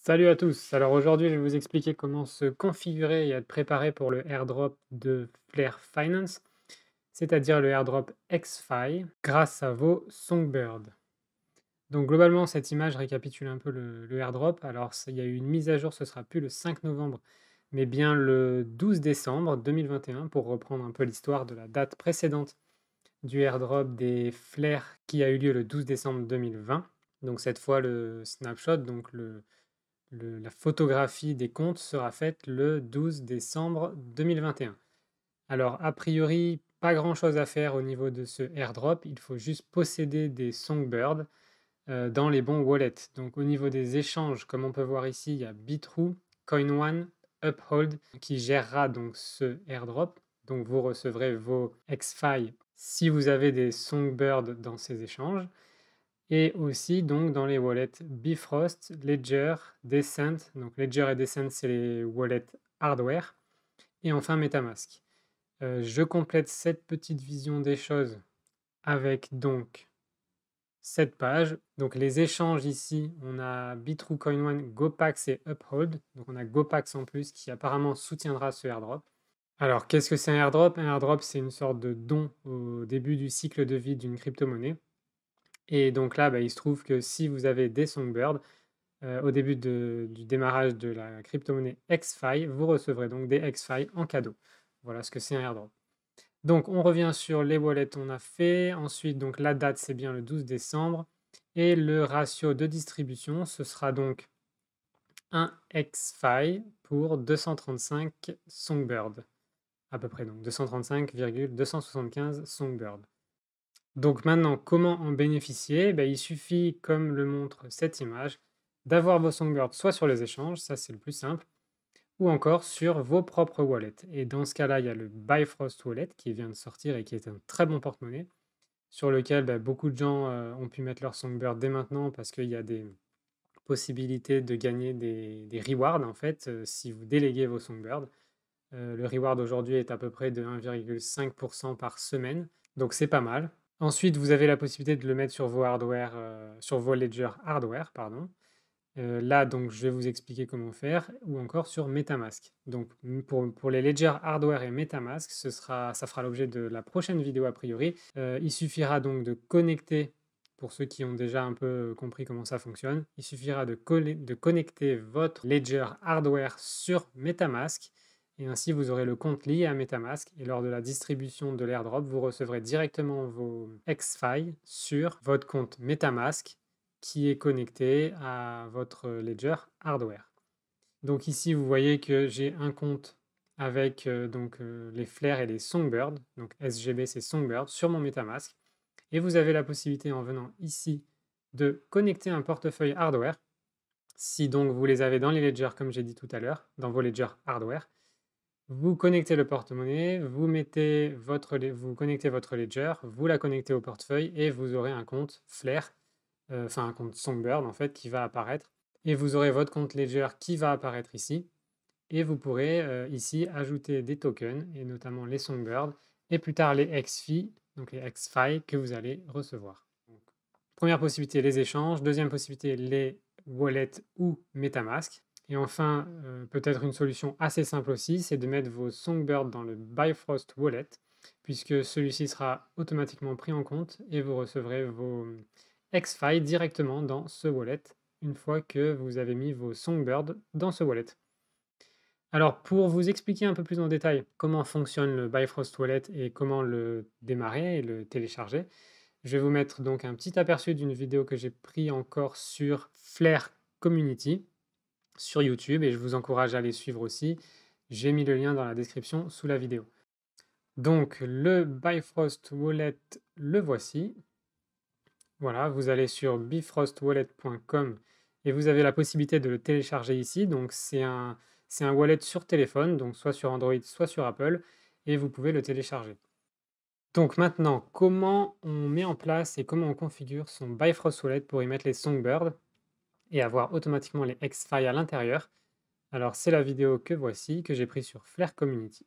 Salut à tous. Alors aujourd'hui, je vais vous expliquer comment se configurer et être préparé pour le airdrop de Flare Finance, c'est-à-dire le airdrop XFi, grâce à vos Songbird. Donc globalement, cette image récapitule un peu le airdrop. Alors il y a eu une mise à jour, ce sera plus le 5 novembre, mais bien le 12 décembre 2021, pour reprendre un peu l'histoire de la date précédente du airdrop des Flare qui a eu lieu le 12 décembre 2020. Donc cette fois, le snapshot, donc la photographie des comptes sera faite le 12 décembre 2021. Alors, a priori, pas grand-chose à faire au niveau de ce airdrop. Il faut juste posséder des Songbird dans les bons wallets. Donc, au niveau des échanges, comme on peut voir ici, il y a Bitrue, CoinOne, Uphold qui gérera donc ce airdrop. Donc, vous recevrez vos XFi si vous avez des Songbird dans ces échanges. Et aussi donc dans les wallets Bifrost, Ledger, Descent. Donc Ledger et Descent, c'est les wallets hardware. Et enfin MetaMask. Je complète cette petite vision des choses avec donc cette page. Donc les échanges ici, on a Bitrue, CoinOne, GoPax et Uphold. Donc on a GoPax en plus qui apparemment soutiendra ce airdrop. Alors qu'est-ce que c'est un airdrop? Un airdrop, c'est une sorte de don au début du cycle de vie d'une crypto-monnaie. Et donc là, il se trouve que si vous avez des Songbird, au début du démarrage de la crypto-monnaie XFi, vous recevrez donc des XFi en cadeau. Voilà ce que c'est un airdrop. Donc on revient sur les wallets on a fait. Ensuite, donc la date, c'est bien le 12 décembre. Et le ratio de distribution, ce sera donc un XFi pour 235 Songbird, à peu près, donc 235,275 Songbird. Donc maintenant, comment en bénéficier? Il suffit, comme le montre cette image, d'avoir vos Songbird soit sur les échanges, ça c'est le plus simple, ou encore sur vos propres wallets. Et dans ce cas-là, il y a le Bifrost Wallet qui vient de sortir et qui est un très bon porte-monnaie, sur lequel beaucoup de gens ont pu mettre leur Songbird dès maintenant parce qu'il y a des possibilités de gagner des rewards en fait si vous déléguez vos Songbird. Le reward aujourd'hui est à peu près de 1,5% par semaine, donc c'est pas mal. Ensuite, vous avez la possibilité de le mettre sur vos hardware, sur vos ledgers hardware, pardon. Là, donc, je vais vous expliquer comment faire, ou encore sur MetaMask. Donc, pour les ledgers hardware et MetaMask, ça fera l'objet de la prochaine vidéo a priori. Il suffira donc de connecter, pour ceux qui ont déjà un peu compris comment ça fonctionne, il suffira de connecter votre ledger hardware sur MetaMask et ainsi vous aurez le compte lié à MetaMask et lors de la distribution de l'airdrop, vous recevrez directement vos XFi sur votre compte MetaMask qui est connecté à votre ledger hardware. Donc ici, vous voyez que j'ai un compte avec les Flare et les Songbird, donc SGB c'est Songbird, sur mon MetaMask. Et vous avez la possibilité en venant ici de connecter un portefeuille hardware. Si donc vous les avez dans les ledgers comme j'ai dit tout à l'heure, dans vos ledgers hardware, vous connectez le porte-monnaie, vous connectez votre ledger, vous la connectez au portefeuille et vous aurez un compte Flare, enfin un compte Songbird en fait qui va apparaître. Et vous aurez votre compte Ledger qui va apparaître ici. Et vous pourrez ici ajouter des tokens et notamment les Songbird et plus tard les XFi, donc les XFi que vous allez recevoir. Donc, première possibilité, les échanges. Deuxième possibilité, les wallets ou MetaMask. Et enfin, peut-être une solution assez simple aussi, c'est de mettre vos Songbird dans le Bifrost Wallet, puisque celui-ci sera automatiquement pris en compte et vous recevrez vos XFi directement dans ce wallet une fois que vous avez mis vos Songbird dans ce wallet. Alors, pour vous expliquer un peu plus en détail comment fonctionne le Bifrost Wallet et comment le démarrer et le télécharger, je vais vous mettre donc un petit aperçu d'une vidéo que j'ai pris encore sur Flare Community sur YouTube et je vous encourage à les suivre aussi. J'ai mis le lien dans la description sous la vidéo. Donc, le Bifrost Wallet, le voici. Voilà, vous allez sur bifrostwallet.com et vous avez la possibilité de le télécharger ici. Donc, c'est un wallet sur téléphone, donc soit sur Android, soit sur Apple, et vous pouvez le télécharger. Donc maintenant, comment on met en place et comment on configure son Bifrost Wallet pour y mettre les Songbird et avoir automatiquement les XFi à l'intérieur? Alors, c'est la vidéo que voici, que j'ai prise sur Flare Community.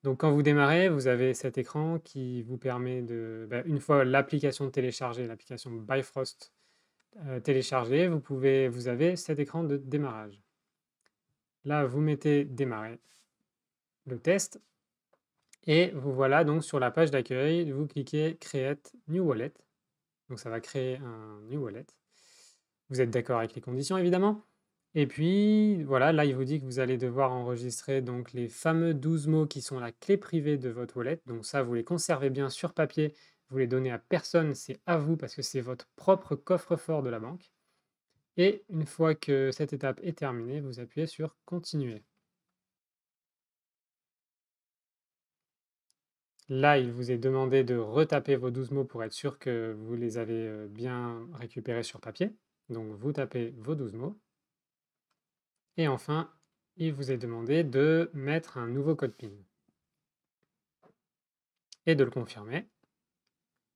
Donc quand vous démarrez, vous avez cet écran qui vous permet de, une fois l'application téléchargée, l'application Bifrost télécharger, vous avez cet écran de démarrage. Là, vous mettez démarrer le test et vous voilà donc sur la page d'accueil, vous cliquez Create New Wallet. Donc ça va créer un New Wallet. Vous êtes d'accord avec les conditions évidemment. Et puis voilà, là il vous dit que vous allez devoir enregistrer donc les fameux 12 mots qui sont la clé privée de votre wallet. Donc ça, vous les conservez bien sur papier, vous les donnez à personne, c'est à vous parce que c'est votre propre coffre-fort de la banque. Et une fois que cette étape est terminée, vous appuyez sur Continuer. Là, il vous est demandé de retaper vos 12 mots pour être sûr que vous les avez bien récupérés sur papier. Donc vous tapez vos 12 mots. Et enfin, il vous est demandé de mettre un nouveau code PIN et de le confirmer.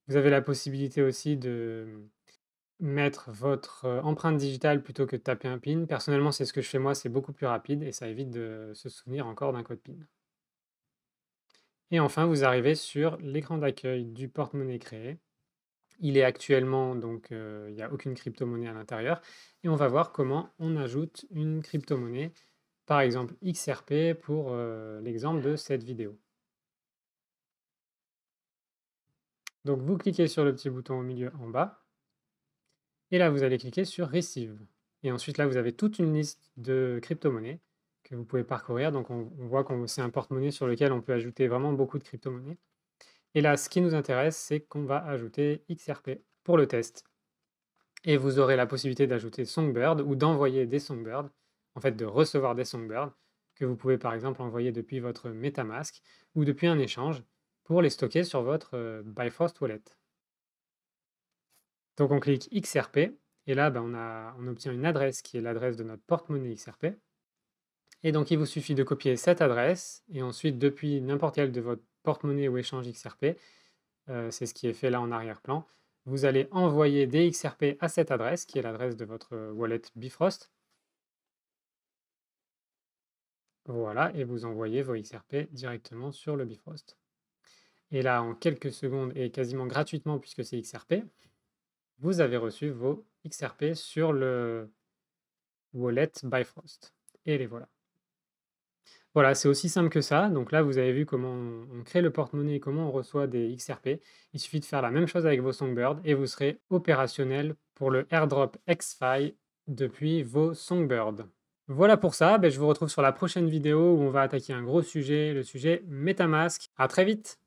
Vous avez la possibilité aussi de mettre votre empreinte digitale plutôt que de taper un PIN. Personnellement, c'est ce que je fais moi, c'est beaucoup plus rapide et ça évite de se souvenir encore d'un code PIN. Et enfin, vous arrivez sur l'écran d'accueil du porte-monnaie créé. Il est actuellement, donc il n'y a aucune crypto-monnaie à l'intérieur. Et on va voir comment on ajoute une crypto-monnaie, par exemple XRP pour l'exemple de cette vidéo. Donc vous cliquez sur le petit bouton au milieu en bas, et là vous allez cliquer sur Receive. Et ensuite là vous avez toute une liste de crypto-monnaies que vous pouvez parcourir. Donc on voit que c'est un porte-monnaie sur lequel on peut ajouter vraiment beaucoup de crypto-monnaies. Et là, ce qui nous intéresse, c'est qu'on va ajouter XRP pour le test. Et vous aurez la possibilité d'ajouter Songbird ou d'envoyer des Songbird, en fait de recevoir des Songbird, que vous pouvez par exemple envoyer depuis votre MetaMask ou depuis un échange pour les stocker sur votre Bifrost Wallet. Donc on clique XRP et là on obtient une adresse qui est l'adresse de notre porte-monnaie XRP. Et donc il vous suffit de copier cette adresse et ensuite depuis n'importe quel de votre porte-monnaie ou échange XRP, c'est ce qui est fait là en arrière-plan, vous allez envoyer des XRP à cette adresse, qui est l'adresse de votre wallet Bifrost. Voilà, et vous envoyez vos XRP directement sur le Bifrost. Et là, en quelques secondes et quasiment gratuitement, puisque c'est XRP, vous avez reçu vos XRP sur le wallet Bifrost. Et les voilà. Voilà, c'est aussi simple que ça. Donc là, vous avez vu comment on crée le porte-monnaie et comment on reçoit des XRP. Il suffit de faire la même chose avec vos Songbird et vous serez opérationnel pour le airdrop XFi depuis vos Songbird. Voilà pour ça, je vous retrouve sur la prochaine vidéo où on va attaquer un gros sujet, le sujet MetaMask. À très vite!